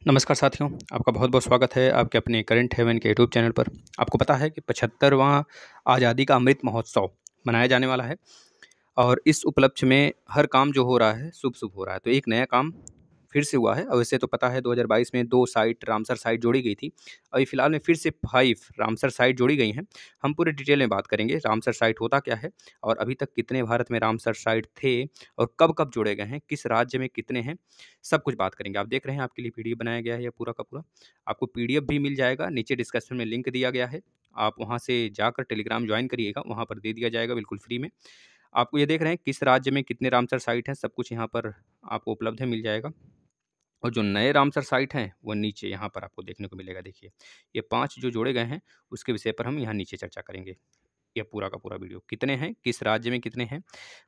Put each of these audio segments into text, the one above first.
नमस्कार साथियों, आपका बहुत-बहुत स्वागत है आपके अपने करंट हेवन के यूट्यूब चैनल पर। आपको पता है कि 75वां आज़ादी का अमृत महोत्सव मनाया जाने वाला है और इस उपलक्ष्य में हर काम जो हो रहा है, शुभ-शुभ हो रहा है। तो एक नया काम फिर से हुआ है और वैसे तो पता है 2022 में 2 साइट रामसर साइट जोड़ी गई थी। अभी फिलहाल में फिर से 5 रामसर साइट जोड़ी गई हैं। हम पूरे डिटेल में बात करेंगे, रामसर साइट होता क्या है और अभी तक कितने भारत में रामसर साइट थे और कब-कब जोड़े गए हैं, किस राज्य में कितने हैं, सब कुछ बात करेंगे। आप देख रहे हैं आपके लिए पीडीएफ बनाया गया है ये पूरा का पूरा। आपको पीडीएफ भी मिल जाएगा, नीचे डिस्क्रिप्शन में लिंक दिया गया है। आप वहाँ से जाकर टेलीग्राम जॉइन करिएगा, वहाँ पर दे दिया जाएगा बिल्कुल फ्री में। आपको ये देख रहे हैं किस राज्य में कितने रामसर साइट हैं, सब कुछ यहाँ पर आपको उपलब्ध है, मिल जाएगा। और जो नए रामसर साइट हैं, वो नीचे यहाँ पर आपको देखने को मिलेगा देखिए। ये 5 जो जोड़े गए हैं, उसके विषय पर हम यहाँ नीचे चर्चा करेंगे। ये पूरा का पूरा वीडियो। कितने हैं, किस राज्य में कितने हैं?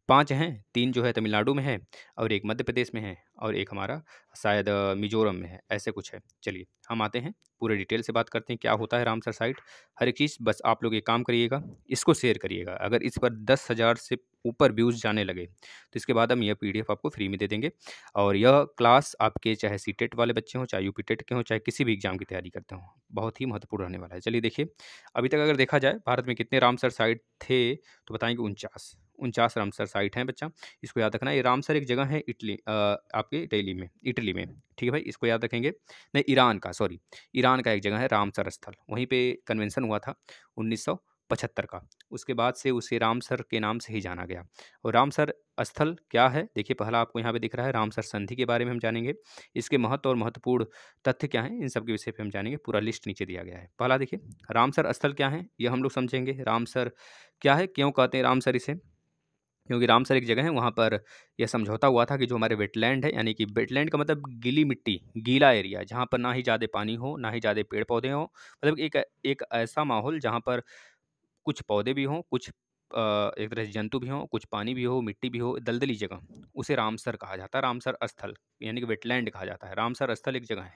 5 हैं, 3 जो है तमिलनाडु में है और 1 मध्य प्रदेश में है और 1 हमारा शायद मिज़ोरम में है, ऐसे कुछ है। चलिए, हम आते हैं, पूरे डिटेल से बात करते हैं, क्या होता है रामसर साइट, हर एक चीज़। बस आप लोग एक काम करिएगा, इसको शेयर करिएगा। अगर इस पर 10,000 से ऊपर व्यूज़ जाने लगे, तो इसके बाद हम यह पीडीएफ आपको फ्री में दे देंगे और यह क्लास आपके चाहे सीटेट वाले बच्चे हों, चाहे यूपी टेट के हों, चाहे किसी भी एग्ज़ाम की तैयारी करते हों, बहुत ही महत्वपूर्ण रहने वाला है। चलिए देखिए, अभी तक अगर देखा जाए भारत में कितने रामसर साइट थे, तो बताएँगे 49 रामसर साइट हैं बच्चा। इसको याद रखना है। ये रामसर एक जगह है आपके इटली में, ठीक है भाई? इसको याद रखेंगे। नहीं, ईरान का, सॉरी, ईरान का एक जगह है रामसर स्थल। वहीं पे कन्वेंशन हुआ था 1975 का। उसके बाद से उसे रामसर के नाम से ही जाना गया। और रामसर स्थल क्या है? देखिए, पहला आपको यहाँ पे दिख रहा है रामसर संधि के बारे में हम जानेंगे। इसके महत्व और महत्वपूर्ण तथ्य क्या हैं, इन सब के विषय पे हम जानेंगे। पूरा लिस्ट नीचे दिया गया है। पहला देखिए, रामसर स्थल क्या है? ये हम लोग समझेंगे। रामसर क्या है? क्यों कहते हैं रामसर इसे? क्योंकि रामसर एक जगह है, वहाँ पर यह समझौता हुआ था कि जो हमारे वेटलैंड है, यानी कि वेटलैंड का मतलब गीली मिट्टी, गीला एरिया, जहाँ पर ना ही ज़्यादा पानी हो, ना ही ज़्यादा पेड़-पौधे हों, मतलब एक एक ऐसा माहौल जहाँ पर कुछ पौधे भी हों, कुछ एक तरह से जंतु भी हों, कुछ पानी भी हो, मिट्टी भी हो, दलदली जगह, उसे रामसर कहा जाता है, रामसर स्थल, यानी कि वेटलैंड कहा जाता है। रामसर स्थल एक जगह है।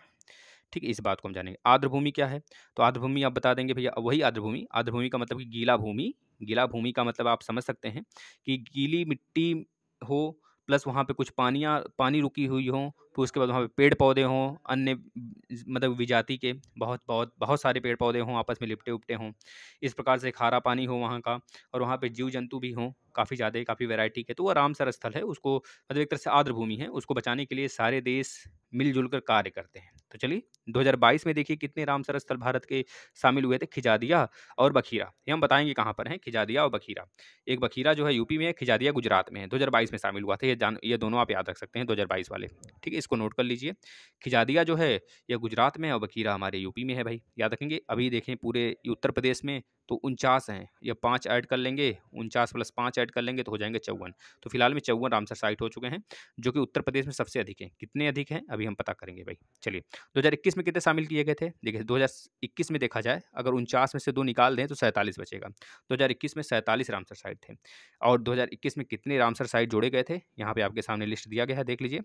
ठीक है, इस बात को हम जानेंगे। आर्द्रभूमि क्या है? तो आर्द्रभूमि आप बता देंगे भैया, वही आर्द्रभूमि, आर्द्रभूमि का मतलब कि गीला भूमि, गीला भूमि का मतलब आप समझ सकते हैं कि गीली मिट्टी हो प्लस वहाँ पे कुछ पानी रुकी हुई हो, फिर उसके बाद वहाँ पे पेड़-पौधे हों, अन्य मतलब विजाति के बहुत बहुत बहुत सारे पेड़-पौधे हों, आपस में लिपटे-उपटे हों। इस प्रकार से खारा पानी हो वहाँ का और वहाँ पे जीव-जंतु भी हों, काफ़ी ज़्यादा, काफ़ी वैरायटी के। तो वो रामसर स्थल है, उसको मतलब एक तरह से आर्द्रभूमि है, उसको बचाने के लिए सारे देश मिल-जुल कर कार्य करते हैं। तो चलिए, 2022 में देखिए कितने रामसर स्थल भारत के शामिल हुए थे, खिजादिया और बखीरा। ये हम बताएँगे कहाँ पर हैं, खिजादिया और बखीरा। एक बखीरा जो है यूपी में है, खिजादिया गुजरात में है, 2022 में शामिल हुआ था। ये दोनों आप याद रख सकते हैं, 2022 वाले। ठीक है, इसको नोट कर लीजिए। खिजादिया जो है, ये गुजरात में है और बखीरा हमारे यूपी में है भाई, याद रखेंगे। अभी देखें पूरे उत्तर प्रदेश में तो 49 हैं, ये 5 ऐड कर लेंगे, 49 प्लस 5 ऐड कर लेंगे तो हो जाएँगे 54। तो फिलहाल में 54 रामसर साइट हो चुके हैं, जो कि उत्तर प्रदेश में सबसे अधिक हैं। कितने अधिक हैं, अभी हम पता करेंगे भाई। चलिए, 2021 में कितने शामिल किए गए थे? देखिए, 2021 में देखा जाए, अगर 49 में से 2 निकाल दें तो 47 बचेगा। 2021 में 47 रामसर साइट थे और 2021 में कितने रामसर साइट जोड़े गए थे, यहाँ पे आपके सामने लिस्ट दिया गया है, देख लीजिए।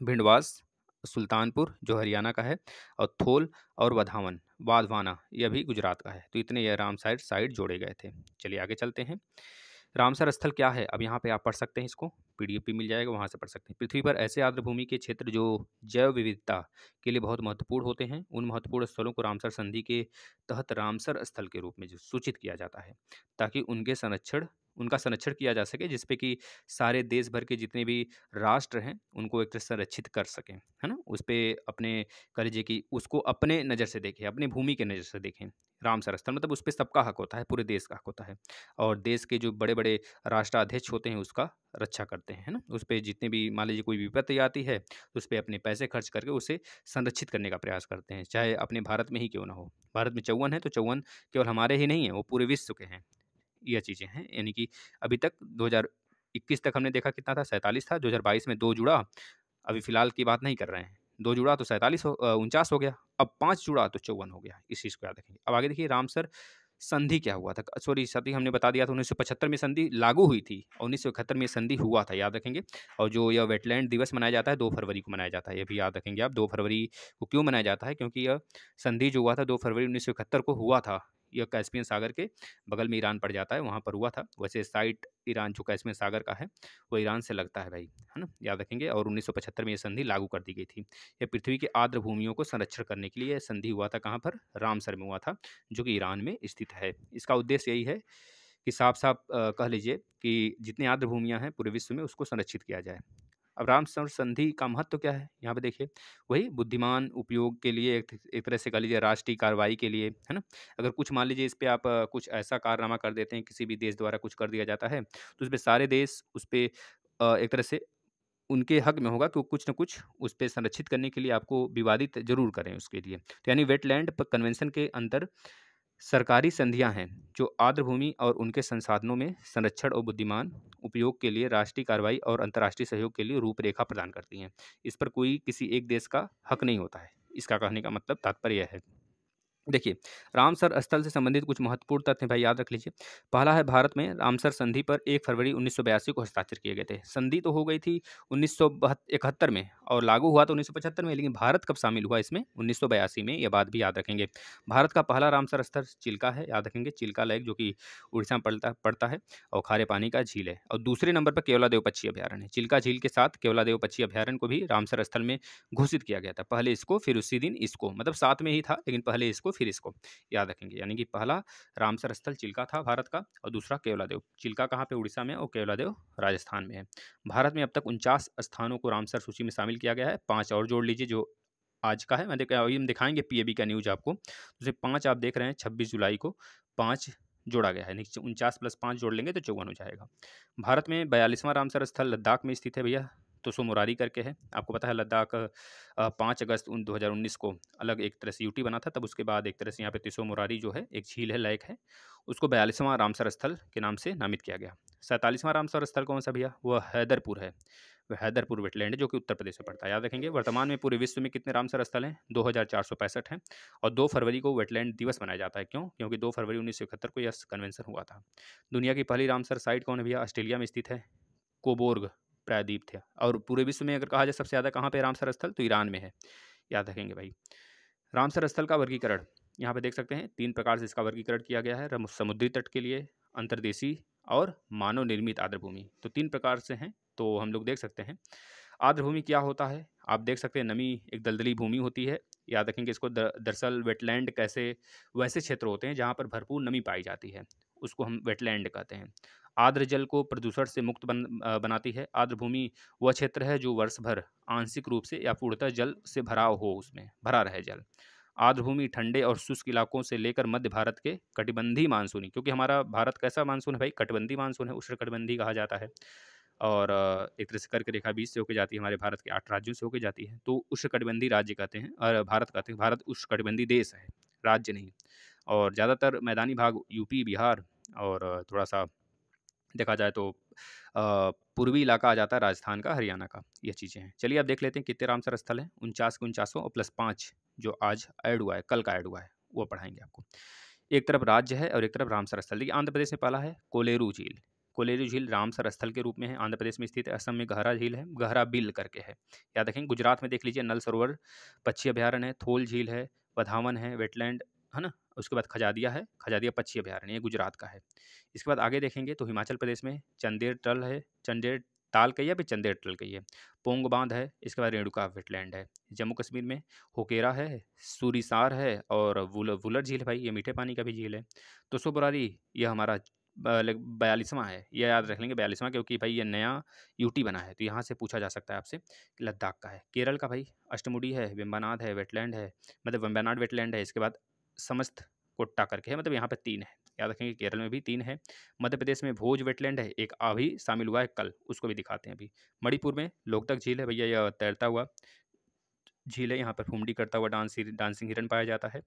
भिंडवास, सुल्तानपुर जो हरियाणा का है और थोल और वाधवाना यह भी गुजरात का है। तो इतने ये रामसर साइट जोड़े गए थे। चलिए आगे चलते हैं। रामसर स्थल क्या है? अब यहाँ पे आप पढ़ सकते हैं इसको, पीडीएफ भी मिल जाएगा, वहाँ से पढ़ सकते हैं। पृथ्वी पर ऐसे आर्द्रभूमि के क्षेत्र जो जैव विविधता के लिए बहुत महत्वपूर्ण होते हैं, उन महत्वपूर्ण स्थलों को रामसर संधि के तहत रामसर स्थल के रूप में जो सूचित किया जाता है, ताकि उनका संरक्षण किया जा सके, जिसपे कि सारे देश भर के जितने भी राष्ट्र हैं, उनको एक तरह से संरक्षित कर सकें, है ना? उसपे अपने कह लीजिए कि उसको अपने नज़र से देखें, अपनी भूमि के नज़र से देखें। रामसर स्थल मतलब उसपे सबका हक होता है, पूरे देश का हक होता है और देश के जो बड़े-बड़े राष्ट्राध्यक्ष होते हैं, उसका रक्षा करते हैं, है ना? उसपे जितने भी मान लीजिए कोई विपत्ति आती है, तो उसपे अपने पैसे खर्च करके उसे संरक्षित करने का प्रयास करते हैं, चाहे अपने भारत में ही क्यों ना हो। भारत में 54 है, तो 54 केवल हमारे ही नहीं हैं, वो पूरे विश्व के हैं। ये चीज़ें हैं, यानी कि अभी तक 2021 तक हमने देखा कितना था, 47 था, 2022 में 2 जुड़ा, अभी फ़िलहाल की बात नहीं कर रहे हैं। 2 जुड़ा तो 49 हो गया, अब 5 जुड़ा तो 54 हो गया, इस चीज़ को याद रखेंगे। अब आगे देखिए रामसर संधि क्या हुआ था? सॉरी, सधी हमने बता दिया था, 1975 में संधि लागू हुई थी और 1971 में संधि हुआ था, याद रखेंगे। और जो यह वेटलैंड दिवस मनाया जाता है, 2 फरवरी को मनाया जाता है, ये भी याद रखेंगे आप। 2 फरवरी को क्यों मनाया जाता है? क्योंकि यह संधि जो हुआ था 2 फरवरी 1971 को हुआ था, यह कैस्पियन सागर के बगल में ईरान पड़ जाता है, वहाँ पर हुआ था। वैसे साइट ईरान जो कैस्पियन सागर का है वो ईरान से लगता है भाई, है ना, याद रखेंगे। और 1975 में ये संधि लागू कर दी गई थी। ये पृथ्वी के आर्द्र भूमियों को संरक्षण करने के लिए संधि हुआ था। कहाँ पर? रामसर में हुआ था, जो कि ईरान में स्थित है। इसका उद्देश्य यही है कि साफ-साफ कह लीजिए कि जितनी आर्द्र भूमियाँ हैं पूरे विश्व में, उसको संरक्षित किया जाए। अब रामसर संधि का महत्व क्या है? यहाँ पे देखिए, वही बुद्धिमान उपयोग के लिए, एक तरह से कह लीजिए राष्ट्रीय कार्रवाई के लिए, है ना? अगर कुछ मान लीजिए इस पे आप कुछ ऐसा कारनामा कर देते हैं, किसी भी देश द्वारा कुछ कर दिया जाता है, तो उसपे सारे देश उसपे एक तरह से उनके हक में होगा कि वो कुछ न कुछ उस पे संरक्षित करने के लिए आपको विवादित ज़रूर करें उसके लिए। तो यानी वेटलैंड प कन्वेंशन के अंदर सरकारी संधियाँ हैं, जो आर्द्र भूमि और उनके संसाधनों में संरक्षण और बुद्धिमान उपयोग के लिए राष्ट्रीय कार्रवाई और अंतर्राष्ट्रीय सहयोग के लिए रूपरेखा प्रदान करती हैं। इस पर कोई किसी एक देश का हक नहीं होता है। इसका कहने का मतलब तात्पर्य है। देखिए, रामसर स्थल से संबंधित कुछ महत्वपूर्ण तथ्य भाई याद रख लीजिए। पहला है, भारत में रामसर संधि पर 1 फरवरी 1982 को हस्ताक्षर किए गए थे। संधि तो हो गई थी 1971 में और लागू हुआ तो 1975 में, लेकिन भारत कब शामिल हुआ इसमें? 1982 में, ये बात भी याद रखेंगे। भारत का पहला रामसर स्थल चिल्का है, याद रखेंगे, चिल्का लेक, जो कि उड़ीसा में पड़ता पड़ता है और खारे पानी का झील है। और दूसरे नंबर पर केवलादेव पक्षी अभयारण्य है। चिल्का झील के साथ केवलादेव पक्षी अभयारण्य को भी रामसर स्थल में घोषित किया गया था। पहले इसको, फिर उसी दिन इसको, मतलब साथ में ही था, लेकिन पहले इसको फिर इसको, याद रखेंगे। यानी कि पहला रामसर स्थल चिल्का था भारत का, और दूसरा केवलादेव। चिल्का कहाँ पे? उड़ीसा में, और केवलादेव राजस्थान में है। भारत में अब तक 49 स्थानों को रामसर सूची में शामिल किया गया है। 5 और जोड़ लीजिए जो आज का है। मैं अभी हम दिखाएंगे पीएबी का न्यूज आपको। जैसे 5 आप देख रहे हैं, 26 जुलाई को 5 जोड़ा गया है। नीचे 49 प्लस 5 जोड़ लेंगे तो 54 हो जाएगा। भारत में 42वां रामसर स्थल लद्दाख में स्थित है भैया, तुसो मुरारी करके है। आपको पता है लद्दाख 5 अगस्त 2019 को अलग एक तरह से यूटी बना था, तब उसके बाद एक तरह से यहाँ पे तिसो मुरारी जो है एक झील है, लेक है, उसको 42वां रामसर स्थल के नाम से नामित किया गया। 47वां रामसर स्थल कौन सा भैया? वह हैदरपुर है। वह हैदरपुर वेटलैंड है, जो कि उत्तर प्रदेश में पड़ता है, याद रखेंगे। वर्तमान में पूरे विश्व में कितने रामसर स्थल हैं? 2465 हैं। और 2 फरवरी को वेटलैंड दिवस मनाया जाता है। क्यों? क्योंकि 2 फरवरी 1971 को यह कन्वेंशन हुआ था। दुनिया की पहली रामसर साइट कौन है भैया? ऑस्ट्रेलिया में स्थित है, कोबोर्ग प्रायद्वीप थे। और पूरे विश्व में अगर कहा जाए सबसे ज़्यादा कहाँ पे रामसर स्थल, तो ईरान में है, याद रखेंगे भाई। रामसर स्थल का वर्गीकरण यहाँ पे देख सकते हैं, 3 प्रकार से इसका वर्गीकरण किया गया है। समुद्री तट के लिए, अंतर्देशीय और मानव निर्मित आर्द्र भूमि, तो 3 प्रकार से हैं। तो हम लोग देख सकते हैं आर्द्र भूमि क्या होता है। आप देख सकते हैं नमी एक दलदली भूमि होती है, याद रखेंगे इसको। दरअसल वेटलैंड कैसे वैसे क्षेत्र होते हैं जहाँ पर भरपूर नमी पाई जाती है, उसको हम वेटलैंड कहते हैं। आर्द्र जल को प्रदूषण से मुक्त बनाती है। आर्द्र भूमि वह क्षेत्र है जो वर्ष भर आंशिक रूप से या पूर्णतः जल से भराव हो, उसमें भरा रहे जल। आर्द्र भूमि ठंडे और शुष्क इलाकों से लेकर मध्य भारत के कटिबंधीय मानसूनी, क्योंकि हमारा भारत कैसा मानसून है भाई? कटिबंधीय मानसून है, उष्णकटिबंधीय कहा जाता है। और एक तरह से कर्क रेखा बीच से होके जाती है, हमारे भारत के 8 राज्यों से होके जाती है, तो उष्णकटिबंधीय राज्य कहते हैं और भारत कहते हैं। भारत उष्णकटिबंधीय देश है, राज्य नहीं। और ज़्यादातर मैदानी भाग यूपी, बिहार और थोड़ा-सा देखा जाए तो पूर्वी इलाका आ जाता है, राजस्थान का, हरियाणा का, ये चीज़ें हैं। चलिए अब देख लेते हैं कितने रामसर स्थल हैं। 49 के 49 और प्लस 5 जो आज ऐड हुआ है, कल का ऐड हुआ है, वो पढ़ाएँगे आपको। एक तरफ राज्य है और एक तरफ रामसर स्थल। देखिए आंध्र प्रदेश में पहला है कोलेरू झील। कोलेरू झील रामसर स्थल के रूप में है, आंध्र प्रदेश में स्थित है। असम में गहरा झील है, गहरा बिल करके है, याद रखेंगे। गुजरात में देख लीजिए नल सरोवर पक्षी अभयारण्य है, थोल झील है, वधावन है, वेटलैंड, है ना। उसके बाद खजादिया है, खजादिया पक्षी अभयारण्य, ये गुजरात का है। इसके बाद आगे देखेंगे तो हिमाचल प्रदेश में चंदेर तल है, चंदेर ताल कहिए, फिर चंदेर तल कहिए। पोंग बांध है, इसके बाद रेणुका वेटलैंड है। जम्मू कश्मीर में होकेरा है, सूरीसार है और वुलर झील है भाई, ये मीठे पानी का भी झील है। तो सुबरारी ये हमारा 42वां है, ये याद रख लेंगे 42वां, क्योंकि भाई ये नया यूटी बना है, तो यहाँ से पूछा जा सकता है आपसे कि लद्दाख का है। केरल का भाई अष्टमुडी है, वेम्बनाड है, वेटलैंड है, मतलब वेम्बनाड वेटलैंड है। इसके बाद समस्त कोट्टा करके है, मतलब यहाँ पे 3 है, याद रखेंगे। केरल में भी 3 है। मध्य प्रदेश में भोज वेटलैंड है, एक अभी शामिल हुआ है कल, उसको भी दिखाते हैं अभी। मणिपुर में लोकतक झील है भैया, यह तैरता हुआ झील है, यहाँ पर फुमडी करता हुआ डांसिंग हिरन पाया जाता है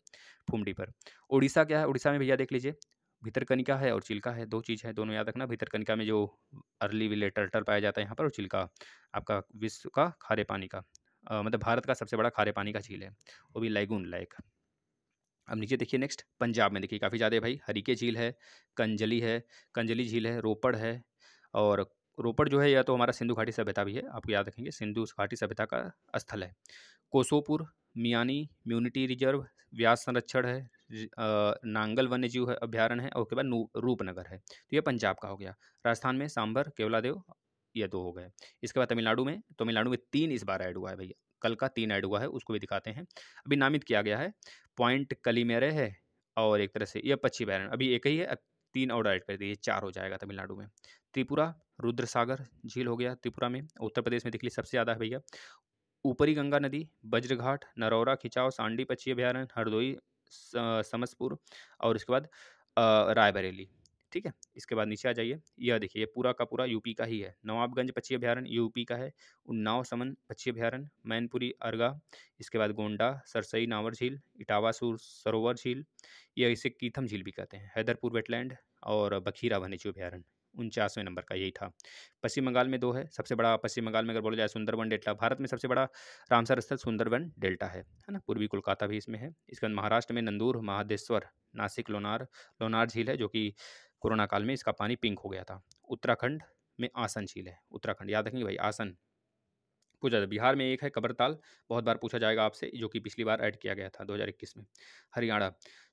फुमडी पर। उड़ीसा क्या है? उड़ीसा में भैया देख लीजिए, भितरकनिका है और चिल्का है, 2 चीज़ है, दोनों याद रखना। भितरकनिका में जो अर्ली विले टर्टल पाया जाता है यहाँ पर, और चिल्का आपका विश्व का खारे पानी का मतलब भारत का सबसे बड़ा खारे पानी का झील है, वो भी लैगून लेक। अब नीचे देखिए नेक्स्ट, पंजाब में देखिए काफ़ी ज़्यादा है भाई। हरीके झील है, कंजली झील है, रोपड़ है। और रोपड़ जो है या तो हमारा सिंधु घाटी सभ्यता भी है, आपको याद रखेंगे, सिंधु घाटी सभ्यता का स्थल है। कोसोपुर, मियानी म्यूनिटी रिजर्व, व्यास संरक्षण है, नांगल वन्यजीव अभ्यारण्य है और उसके बाद रूपनगर है। तो ये पंजाब का हो गया। राजस्थान में सांभर, केवलादेव, ये 2 हो गए। इसके बाद तमिलनाडु में 3 इस बार ऐड हुआ है भैया। कल का 3 ऐड हुआ है, उसको भी दिखाते हैं। अभी नामित किया गया है, पॉइंट कलिमेरे है और एक तरह से ये पक्षी अभयारण्य अभी एक ही है, अब 3 और ऐड कर दिए, 4 हो जाएगा तमिलनाडु में। त्रिपुरा, रुद्रसागर झील हो गया त्रिपुरा में। उत्तर प्रदेश में देख लीजिए सबसे ज़्यादा है भैया। ऊपरी गंगा नदी, बज्रघाट, नरौरा, खिंचाव, सांडी पक्षी अभयारण्य, हरदोई, समसपुर और उसके बाद रायबरेली। ठीक है, इसके बाद नीचे आ जाइए, यह देखिए ये पूरा का पूरा यूपी का ही है। नवाबगंज पक्षी अभयारण्य यूपी का है। उन्नाव समन पक्षी अभयारण्य, मैनपुरी अर्गा, इसके बाद गोंडा, सरसई नावर झील, इटावा सरोवर झील, या इसे कीथम झील भी कहते हैं, हैदरपुर वेटलैंड और बखीरा वन्यजीव अभयारण्य 49वें नंबर का यही था। पश्चिम बंगाल में 2 है, सबसे बड़ा पश्चिम बंगाल में अगर बोला जाए सुंदरबन डेल्टा। भारत में सबसे बड़ा रामसर स्थल सुंदरबन डेल्टा है ना। पूर्वी कोलकाता भी इसमें है। इसके बाद महाराष्ट्र में नंदूर, महादेश्वर, नासिक, लोनार झील है, जो कि कोरोना काल में इसका पानी पिंक हो गया था। उत्तराखंड में आसन झील है, उत्तराखंड याद रखेंगे भाई, आसन पूछा था। बिहार में एक है कबरताल, बहुत बार पूछा जाएगा आपसे, जो कि पिछली बार ऐड किया गया था 2021 में। हरियाणा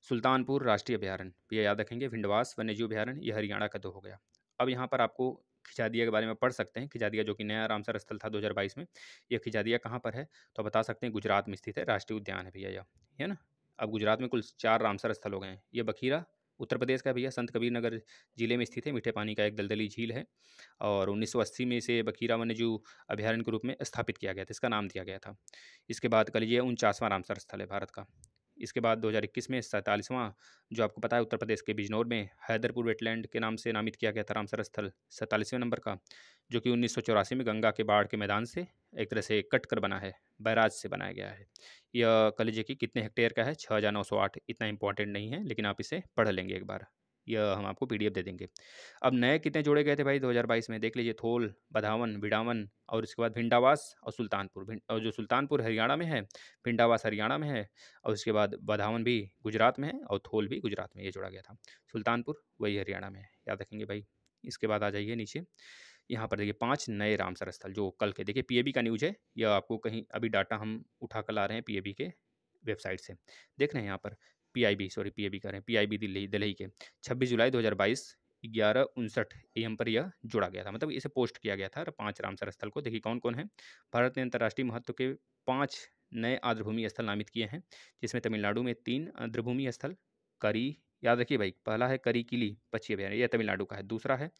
सुल्तानपुर राष्ट्रीय अभयारण्य, ये याद रखेंगे। विंडवास वन्यजीव अभयारण्य, ये हरियाणा का 2 हो गया। अब यहाँ पर आपको खिजादिया के बारे में पढ़ सकते हैं। खिजादिया जो कि नया रामसर स्थल था 2022 में। ये खिजादिया कहाँ पर है तो बता सकते हैं, गुजरात में स्थित है, राष्ट्रीय उद्यान है भैया यह, है ना। अब गुजरात में कुल 4 रामसर स्थल हो गए हैं। ये बखीरा उत्तर प्रदेश का भैया, संत कबीर नगर जिले में स्थित है। मीठे पानी का एक दलदली झील है और 1980 में इसे बखीरा वन्यजीव अभयारण्य के रूप में स्थापित किया गया था, इसका नाम दिया गया था। इसके बाद कल ये 49वां रामसर स्थल है भारत का। इसके बाद 2021 में 47वां, जो आपको पता है उत्तर प्रदेश के बिजनौर में हैदरपुर वेटलैंड के नाम से नामित किया गया था रामसर स्थल 47वें नंबर का, जो कि 1984 में गंगा के बाढ़ के मैदान से एक तरह से कट कर बना है, बैराज से बनाया गया है। यह कह लीजिए कि कितने हेक्टेयर का है, 6908, इतना इंपॉर्टेंट नहीं है, लेकिन आप इसे पढ़ लेंगे एक बार, यह हम आपको PDF दे देंगे। अब नए कितने जोड़े गए थे भाई 2022 में, देख लीजिए। थोल, बधावन, बिडावन और इसके बाद भिंडावास और सुल्तानपुर। और जो सुल्तानपुर हरियाणा में है, भिंडावास हरियाणा में है और उसके बाद बधावन भी गुजरात में है और थोल भी गुजरात में, ये जोड़ा गया था। सुल्तानपुर वही हरियाणा में है, याद रखेंगे भाई। इसके बाद आ जाइए नीचे, यहाँ पर देखिए 5 नए रामसर स्थल जो कल के, देखिए PAB का न्यूज़ है, यह आपको कहीं अभी डाटा हम उठा कर ला रहे हैं PAB के वेबसाइट से। देख रहे हैं यहाँ पर PAB कर रहे हैं, PIB दिल्ली के 26 जुलाई 2022 11:59 AM पर यह जोड़ा गया था, मतलब इसे पोस्ट किया गया था 5 रामसर स्थल को। देखिए कौन कौन है। भारत ने अंतर्राष्ट्रीय महत्व के 5 नए आर्द्रभूमि स्थल नामित किए हैं, जिसमें तमिलनाडु में 3 आर्द्रभूमि स्थल, करी, याद रखिए भाई, पहला है करीकिली पक्षी अभयारण्य, यह तमिलनाडु का है। दूसरा है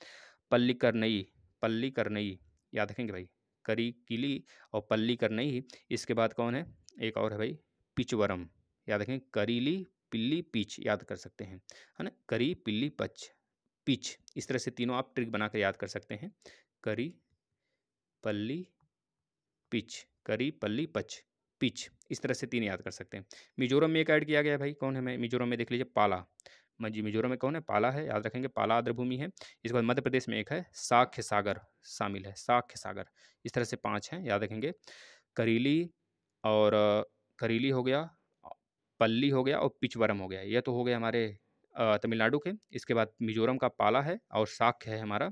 पल्लीकरनई, याद रखेंगे भाई, करीकिली और पल्लीकरनई। इसके बाद कौन है, एक और है भाई, पिचवरम, याद रखें, करीली पिल्ली पिच, याद कर सकते हैं, है ना, करी पिल्ली पच पिच। इस तरह से तीनों आप ट्रिक बनाकर याद कर सकते हैं, करी पल्ली पिच, करी पल्ली पच पिच, इस तरह से 3 याद कर सकते हैं। मिजोरम में एक ऐड किया गया है भाई, कौन है, मिजोरम में देख लीजिए, पाला। मिजोरम में कौन है, पाला है, याद रखेंगे, पाला आर्द्रभूमि है। इसके बाद मध्य प्रदेश में एक है साक्य सागर शामिल है, साक्य सागर। इस तरह से 5 हैं, याद रखेंगे। करीली और करीली हो गया, पल्ली हो गया और पिचवरम हो गया, ये तो हो गए हमारे तमिलनाडु के। इसके बाद मिजोरम का पाला है और साक्य है हमारा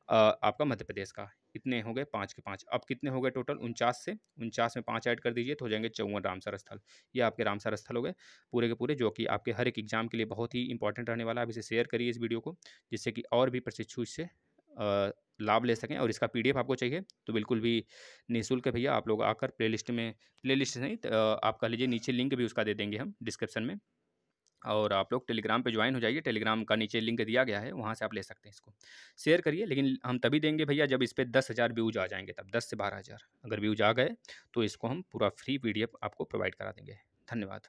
आपका मध्य प्रदेश का। इतने हो गए 5 के 5। अब कितने हो गए टोटल, 49 से 49 में 5 ऐड कर दीजिए तो हो जाएंगे 54 रामसर स्थल। ये आपके रामसर स्थल हो गए पूरे के पूरे, जो कि आपके हर एक एग्जाम के लिए बहुत ही इंपॉर्टेंट रहने वाला है। आप इसे शेयर करिए इस वीडियो को, जिससे कि और भी प्रशिक्षु इससे लाभ ले सकें। और इसका PDF आपको चाहिए तो बिल्कुल भी निःशुल्क है भैया, आप लोग आकर प्लेलिस्ट नहीं आप कह लीजिए, नीचे लिंक भी उसका दे देंगे हम डिस्क्रिप्शन में। और आप लोग टेलीग्राम पे ज्वाइन हो जाइए, टेलीग्राम का नीचे लिंक दिया गया है, वहाँ से आप ले सकते हैं। इसको शेयर करिए, लेकिन हम तभी देंगे भैया जब इस पर 10,000 व्यूज आ जाएंगे, तब 10 से 12,000 अगर व्यूज आ गए तो इसको हम पूरा फ्री PDF आपको प्रोवाइड करा देंगे। धन्यवाद।